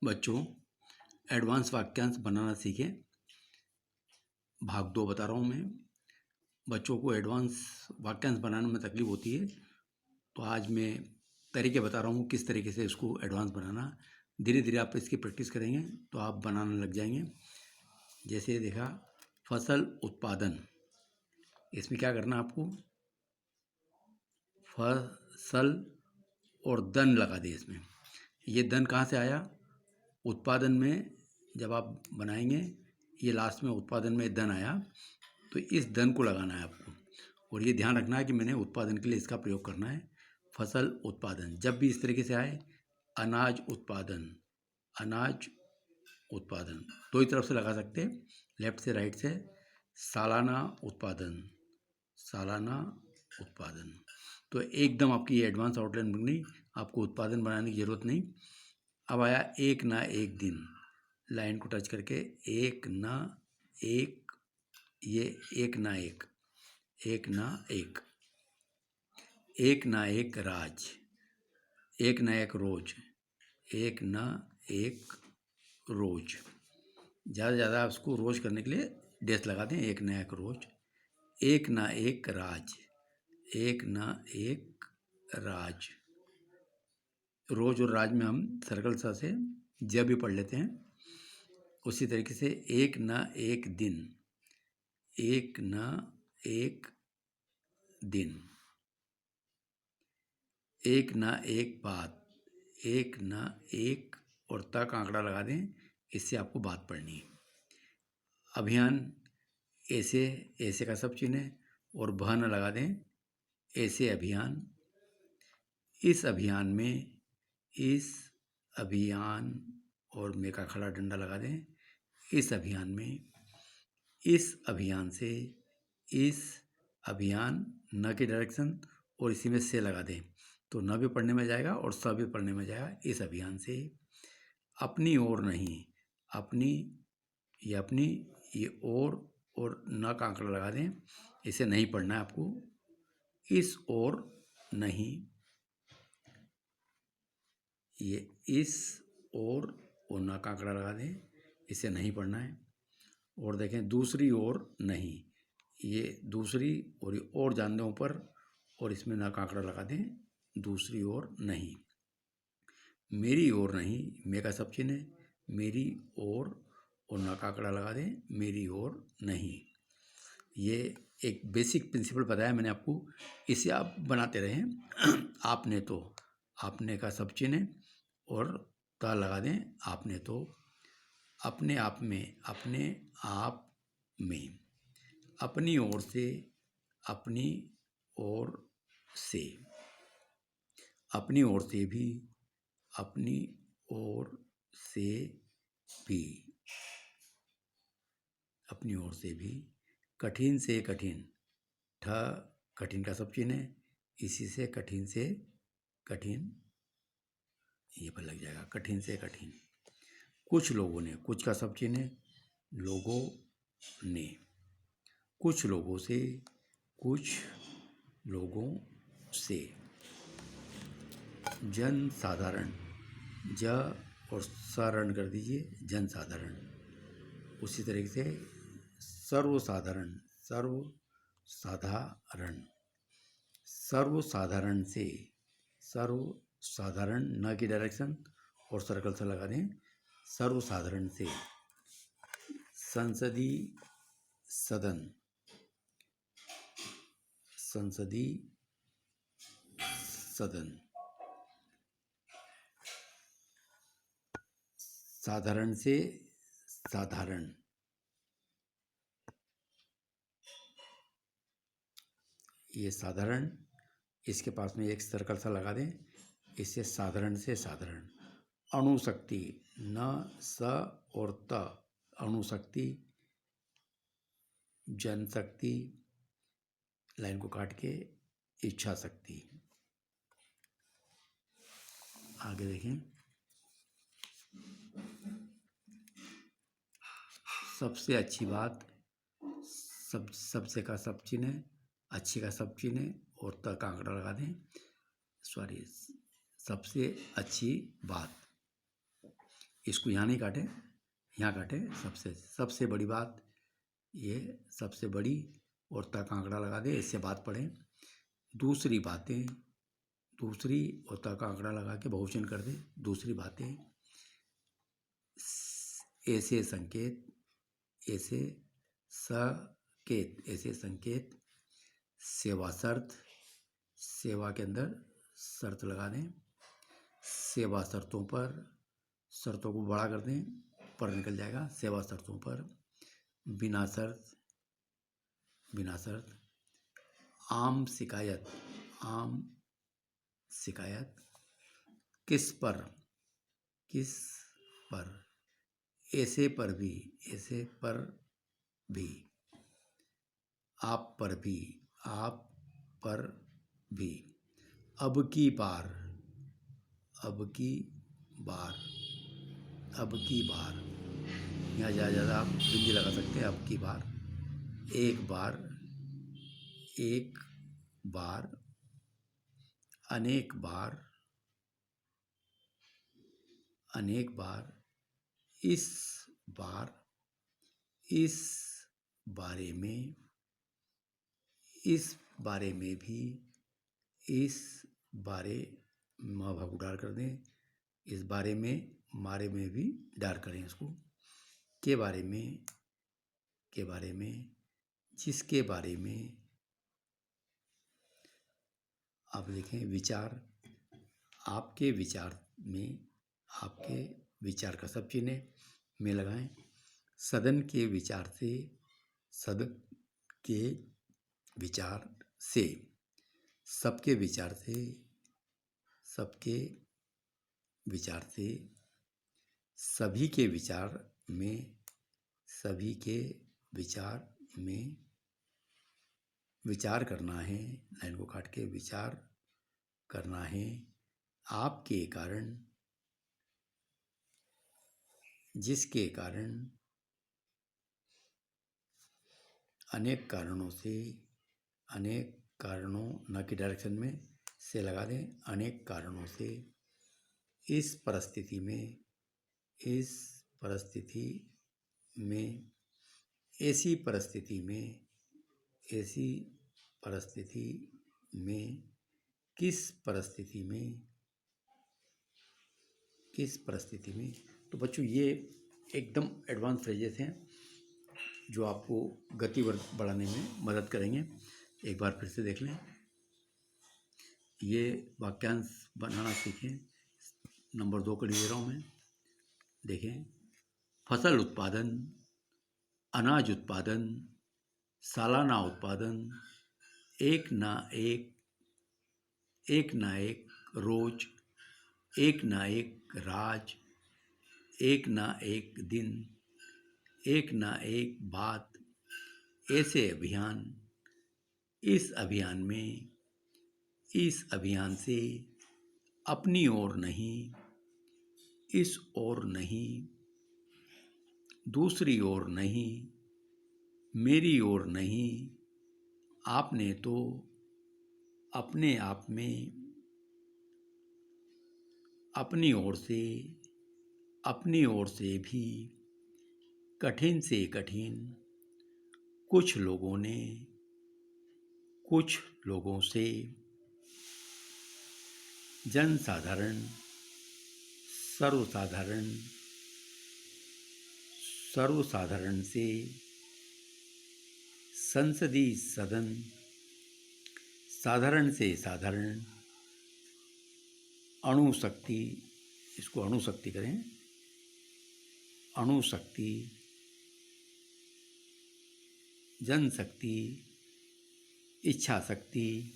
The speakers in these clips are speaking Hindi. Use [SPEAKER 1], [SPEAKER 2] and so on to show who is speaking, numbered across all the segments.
[SPEAKER 1] बच्चों, एडवांस वाक्यांश बनाना सीखें। भाग 2 बता रहा हूँ मैं। बच्चों को एडवांस वाक्यांश बनाने में तकलीफ होती है, तो आज मैं तरीके बता रहा हूँ किस तरीके से इसको एडवांस बनाना। धीरे धीरे आप इसकी प्रैक्टिस करेंगे तो आप बनाने लग जाएंगे। जैसे देखा, फसल उत्पादन, इसमें क्या करना आपको, फसल और दन लगा दे इसमें। ये दन कहाँ से आया? उत्पादन में जब आप बनाएंगे, ये लास्ट में उत्पादन में दन आया, तो इस दन को लगाना है आपको। और ये ध्यान रखना है कि मैंने उत्पादन के लिए इसका प्रयोग करना है। फसल उत्पादन जब भी इस तरीके से आए, अनाज उत्पादन, अनाज उत्पादन दो ही तरफ से लगा सकते हैं, लेफ्ट से राइट से। सालाना उत्पादन, सालाना उत्पादन। तो एकदम आपकी एडवांस आउटलाइन बन गई, आपको उत्पादन बनाने की ज़रूरत नहीं। अब आया एक ना एक दिन, लाइन को टच करके एक ना एक, ये एक ना एक, एक ना एक, एक ना एक राज, एक ना एक रोज, एक ना एक रोज। ज़्यादा ज़्यादा उसको रोज करने के लिए डेस लगा दें, एक ना एक रोज। एक ना एक राज, एक ना एक राज। रोज और राज में हम सर्कल सा से ज भी पढ़ लेते हैं। उसी तरीके से एक ना एक दिन, एक ना एक दिन, एक ना एक बात, एक ना एक, और तक आंकड़ा लगा दें, इससे आपको बात पढ़नी है। अभियान, ऐसे, ऐसे का सब चिन्ह है, और भ न लगा दें, ऐसे अभियान। इस अभियान में, इस अभियान, और में का खड़ा डंडा लगा दें, इस अभियान में, इस अभियान से, इस अभियान, न की डायरेक्शन, और इसी में से लगा दें, तो न भी पढ़ने में जाएगा और स भी पढ़ने में जाएगा। इस अभियान से, अपनी ओर नहीं, अपनी, ये अपनी, ये और न का आंकड़ा लगा दें, इसे नहीं पढ़ना है आपको। इस ओर नहीं, ये इस और न का आंकड़ा लगा दें, इसे नहीं पढ़ना है। और देखें, दूसरी ओर नहीं, ये दूसरी और ये और जान दें ऊपर, और इसमें न का आंकड़ा लगा दें, दूसरी ओर नहीं। मेरी ओर नहीं, मे का सब चिन्ह है, मेरी ओर, और न का आंकड़ा लगा दें, मेरी ओर नहीं। ये एक बेसिक प्रिंसिपल बताया मैंने आपको, इसे आप बनाते रहें। आपने तो, आपने का सब चिन्ह है, और ता लगा दें, आपने तो। अपने आप में, अपने आप में, अपनी ओर से, अपनी ओर से, अपनी ओर से भी, अपनी ओर से भी, अपनी ओर से भी। कठिन से कठिन, ठ कठिन का सब चिन्ह है, इसी से कठिन से कठिन, ये पर लग जाएगा, कठिन से कठिन। कुछ लोगों ने, कुछ का सब चिन्ह है, लोगों ने। कुछ लोगों से, कुछ लोगों से। जन साधारण, ज और साधारण कर दीजिए, जन साधारण। उसी तरीके से सर्वसाधारण, सर्वसाधारण, सर्वसाधारण से, सर्वसाधारण, न की डायरेक्शन और सर्कल से लगा दें, सर्वसाधारण से। संसदीय सदन, संसदीय सदन। साधारण से साधारण, ये साधारण, इसके पास में एक सर्कल सा लगा दें, इससे साधारण से साधारण। अणुशक्ति, न, स और त, अणुशक्ति। जनशक्ति, लाइन को काट के इच्छा शक्ति। आगे देखें, सबसे अच्छी बात, सबसे का सब चिन्ह है, अच्छी का सब चिन्ह है, और त का आंकड़ा लगा दें, सॉरी, सबसे अच्छी बात। इसको यहाँ नहीं काटे, यहाँ काटे। सबसे सबसे बड़ी बात ये, सबसे बड़ी और तक आंकड़ा लगा दे, इससे बात पढ़ें। दूसरी बातें, दूसरी और तक आंकड़ा लगा के बहुवचन कर दे। दूसरी बातें, ऐसे संकेत, ऐसे सकेत, ऐसे संकेत, सेवा शर्त, सेवा के अंदर शर्त लगा दें। सेवा शर्तों पर, शर्तों को बड़ा कर दें, पर निकल जाएगा। सेवा शर्तों पर, बिना शर्त, बिना शर्त। आम शिकायत, आम शिकायत। किस पर, किस पर। ऐसे पर भी, ऐसे पर भी। आप पर भी, आप पर भी। अब की बार, अब की बार, अब की बार। यहाँ ज़्यादा आप बिंदी लगा सकते हैं। अब की बार, एक बार, एक बार, अनेक बार, अनेक बार, इस बार, इस बारे में, इस बारे में भी, इस बारे में भाग डाल कर दें। इस बारे में, मारे में भी डाल करें इसको। के बारे में, के बारे में, जिसके बारे में। आप लिखें विचार, आपके विचार में, आपके विचार का सब चिन्ह में लगाएं। सदन के विचार से, सदन के विचार से, सबके विचार से, सबके विचार से, सभी के विचार में, सभी के विचार में। विचार करना है, लाइन को काट के, विचार करना है। आपके कारण, जिसके कारण, अनेक कारणों से, अनेक कारणों, न की डायरेक्शन में से लगा दें। अनेक कारणों से, इस परिस्थिति में, इस परिस्थिति में, ऐसी परिस्थिति में, ऐसी परिस्थिति में, किस परिस्थिति में, किस परिस्थिति में। तो बच्चों ये एकदम एडवांस फ्रेजेस हैं जो आपको गति बढ़ाने में मदद करेंगे। एक बार फिर से देख लें। ये वाक्यांश बनाना सीखें। नंबर 2 का ले रहा हूँ मैं। देखें, फसल उत्पादन, अनाज उत्पादन, सालाना उत्पादन, एक ना एक, एक ना एक रोज, एक ना एक राज, एक ना एक दिन, एक ना एक बात, ऐसे अभियान, इस अभियान में, इस अभियान से, अपनी ओर नहीं, इस ओर नहीं, दूसरी ओर नहीं, मेरी ओर नहीं, आपने तो, अपने आप में, अपनी ओर से, अपनी ओर से भी, कठिन से कठिन, कुछ लोगों ने, कुछ लोगों से, जनसाधारण, सर्वसाधारण, सर्वसाधारण से, संसदीय सदन, साधारण से साधारण, अणुशक्ति, इसको अणुशक्ति करें, अणुशक्ति, जनशक्ति, इच्छा शक्ति,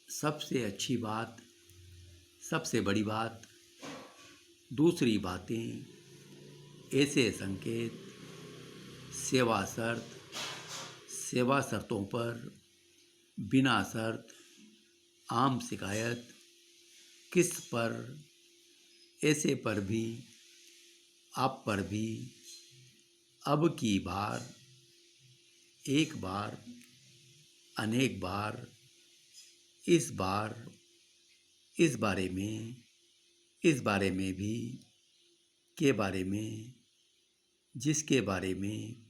[SPEAKER 1] सबसे अच्छी बात, सबसे बड़ी बात, दूसरी बातें, ऐसे संकेत, सेवा शर्त, सेवा शर्तों पर, बिना शर्त, आम शिकायत, किस पर, ऐसे पर भी, आप पर भी, अब की बार, एक बार, अनेक बार, इस बार, इस बारे में, इस बारे में भी, के बारे में, जिसके बारे में,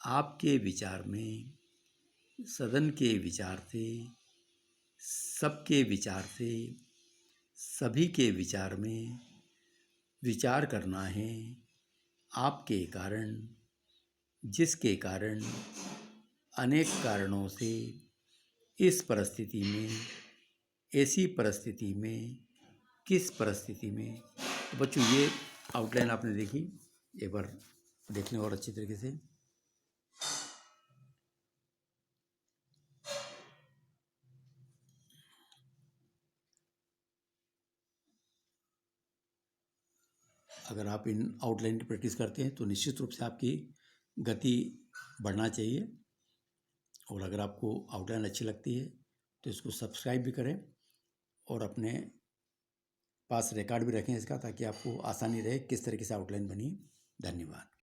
[SPEAKER 1] आपके विचार में, सदन के विचार से, सबके विचार से, सभी के विचार में विचार करना है। आपके कारण, जिसके कारण, अनेक कारणों से इस परिस्थिति में, ऐसी परिस्थिति में, किस परिस्थिति में। तो बच्चों ये आउटलाइन आपने देखी, एक बार देख लें और अच्छी तरीके से। अगर आप इन आउटलाइन की प्रैक्टिस करते हैं तो निश्चित रूप से आपकी गति बढ़ना चाहिए। और अगर आपको आउटलाइन अच्छी लगती है तो इसको सब्सक्राइब भी करें और अपने पास रिकॉर्ड भी रखें इसका, ताकि आपको आसानी रहे किस तरीके से आउटलाइन बनी। धन्यवाद।